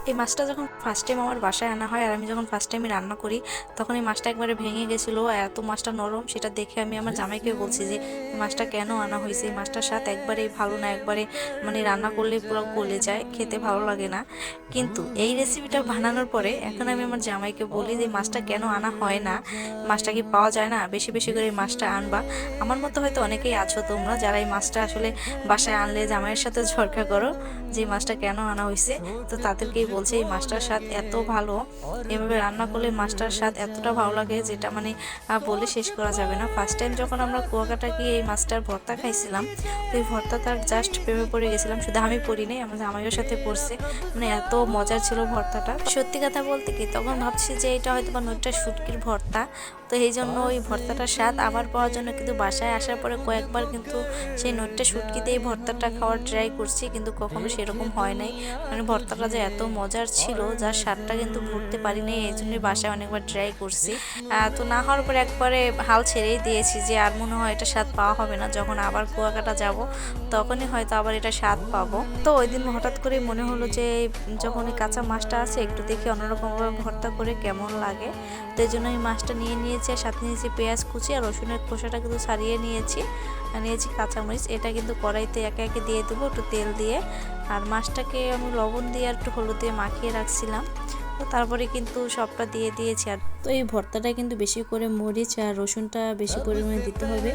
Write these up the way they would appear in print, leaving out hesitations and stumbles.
এই মাছটা যখন ফার্স্ট টাইম আমার বাসায় আনা হয় আর আমি যখন ফার্স্ট টাইম রান্না করি তখন এই মাছটা একবারে ভেঙে গেছিলো। এত মাছটা নরম, সেটা দেখে আমি আমার জামাইকে বলছি যে এই মাছটা কেন আনা হয়েছে, এই মাছটার স্বাদ একবারেই ভালো না, একবারে মানে রান্না করলে পুরো গলে যায়, খেতে ভালো লাগে না। কিন্তু এই রেসিপিটা বানানোর পরে এখন আমি আমার জামাইকে বলি যে মাছটা কেন আনা হয় না, মাছটা কি পাওয়া যায় না, বেশি বেশি করে এই মাছটা আনবা। আমার মতো হয়তো অনেকেই আছো তোমরা যারা এই মাছটা আসলে বাসায় আনলে জামাইয়ের সাথে ঝরকা করো যে মাছটা কেন আনা হয়েছে। তো তাদেরকেই বলছে এই মাছটার স্বাদ এত ভালো, এভাবে রান্না করলে মাছটার স্বাদ এতটা ভালো লাগে যেটা মানে বলে শেষ করা যাবে না। ফার্স্ট টাইম যখন আমরা কুয়াকাটা গিয়ে এই মাছটার ভর্তা খাইছিলাম, ওই ভর্তাটার জাস্ট প্রেমে পড়ে গেছিলাম। শুধু আমি পড়ি নাই, আমার জামাইয়ের সাথে পড়ছে, মানে এত মজার ছিল ভর্তাটা। সত্যি কথা বলতে কি তখন ভাবছি যে এটা হয়তো বা নইটা শুটকির ভর্তা, তো এই জন্য ওই ভর্তাটার স্বাদ আবার পাওয়ার জন্য কিন্তু বাসায় আসার পরে কয়েকবার কিন্তু সেই নইটা শুটকিতে এই ভর্তাটা খাওয়ার ট্রাই করছি, কিন্তু কখনো সেরকম হয় নাই। মানে ভর্তাটা যে এত মজার ছিল যার স্বাদটা কিন্তু ভুলতে পারিনি, এই জন্যই বাসায় অনেকবার ট্রাই করছি। তো না হওয়ার পর একবারে হাল ছেড়েই দিয়েছি যে আর মনে হয় এটা স্বাদ পাওয়া হবে না, যখন আবার কুয়াকাটা যাব তখনই হয়তো আবার এটা স্বাদ পাবো। তো ওই দিন হঠাৎ করে মনে হলো যে যখন এই কাঁচা মাছটা আছে একটু দেখি অন্যরকমভাবে ভর্তা করে কেমন লাগে, তো এই জন্য আমি মাছটা নিয়ে নিয়েছি আর সাথে নিয়েছি পেঁয়াজ কুচি আর রসুনের খোসাটা কিন্তু ছাড়িয়ে নিয়েছি, নিয়েছি কাঁচামরিচ। এটা কিন্তু কড়াইতে একে একে দিয়ে দেবো একটু তেল দিয়ে, আর মাছটাকে আমি লবণ দিয়ে আর একটু হলুদ দিয়ে মাখিয়ে রাখছিলাম, তো তারপরে কিন্তু সবটা দিয়ে দিয়েছি। আর তো এই ভর্তাটা কিন্তু বেশি করে মরিচ আর রসুনটা বেশি পরিমাণে দিতে হবে,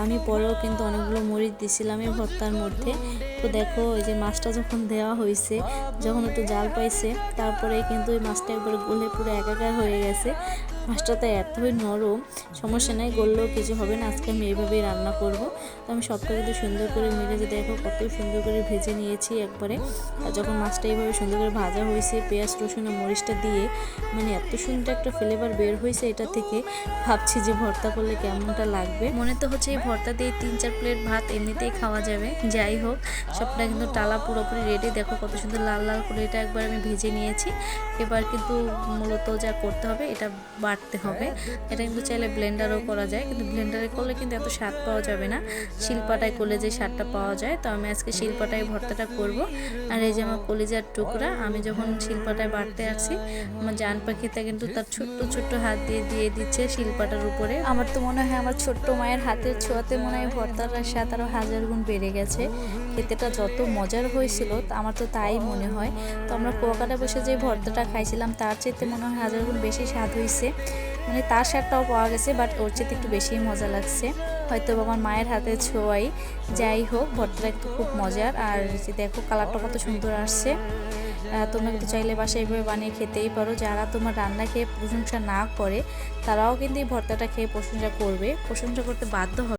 আমি পরেও কিন্তু অনেকগুলো মরিচ দিছিলাম এই ভর্তার মধ্যে। তো দেখো এই যে মাছটা যখন দেওয়া হয়েছে, যখন একটু জাল পাইছে তারপরে কিন্তু এই মাছটা একবার গলে পুরো একাকার হয়ে গেছে। মাছটা তো এতই নরম, সমস্যা নাই, গললেও কিছু হবে না, আজকে আমি এইভাবেই রান্না করব। তো আমি সবটা কিন্তু সুন্দর করে মেরে যে দেখো কত সুন্দর করে ভেজে নিয়েছি একবারে। আর যখন মাছটা এইভাবে সুন্দর করে ভাজা হয়েছে পেঁয়াজ রসুন আর মরিচটা দিয়ে, মানে এত সুন্দর একটা ফ্লেভার বের হয়েছে এটা থেকে, ভাবছি যে ভর্তা করলে কেমনটা লাগবে। মনে তো হচ্ছে এই ভর্তা দিয়ে 3-4 প্লেট ভাত এমনিতেই খাওয়া যাবে। যাই হোক, সবটা কিন্তু টালা পুরোপুরি রেডি, দেখো কত সুন্দর লাল লাল করে এটা একবার আমি ভেজে নিয়েছি। এবার কিন্তু মূলত যা করতে হবে এটা বাটতে হবে। এটা কিন্তু চাইলে ব্লেন্ডারও করা যায়, কিন্তু ব্লেন্ডারে করলে কিন্তু এত স্বাদ পাওয়া যাবে না, শিলপাটায় করলে যে স্বাদটা পাওয়া যায়। তো আমি আজকে শিলপাটায় ভর্তাটা করব। আর এই যে আমার কলিজার টুকরা, আমি যখন শিলপাটায় বাটতে আসছি আমার জান পাখিটা কিন্তু তার ছোট্ট ছোট্ট হাত দিয়ে দিয়ে দিচ্ছে শিলপাটার উপরে। আমার তো মনে হয় আমার ছোট্ট মায়ের হাতের ছোঁয়াতে মনে হয় ভর্তার স্বাদ আরও 1000 গুণ বেড়ে গেছে। খেতেটা যত মজার হয়েছিল আমার তো তাই মনে হয়। তো আমরা কুয়াকাটা বসে যে ভর্তাটা খাইছিলাম তার চাইতে মনে হয় 1000 গুণ বেশি স্বাদ হয়েছে, মানে তার স্বাদটাও পাওয়া গেছে, বাট ওর চাইতে একটু বেশি মজা লাগছে, হয়তো আমার মায়ের হাতে ছোঁয়াই। যাই হোক, ভর্তাটা একটু খুব মজার। আর যে দেখো কালারটা কত সুন্দর আসছে। তোমরা কিন্তু চাইলে বাসায় এইভাবে বানিয়ে খেতেই পারো। যারা তোমার রান্না খেয়ে প্রশংসা না করে তারাও কিন্তু এই ভর্তাটা খেয়ে প্রশংসা করবে, প্রশংসা করতে বাধ্য হবে।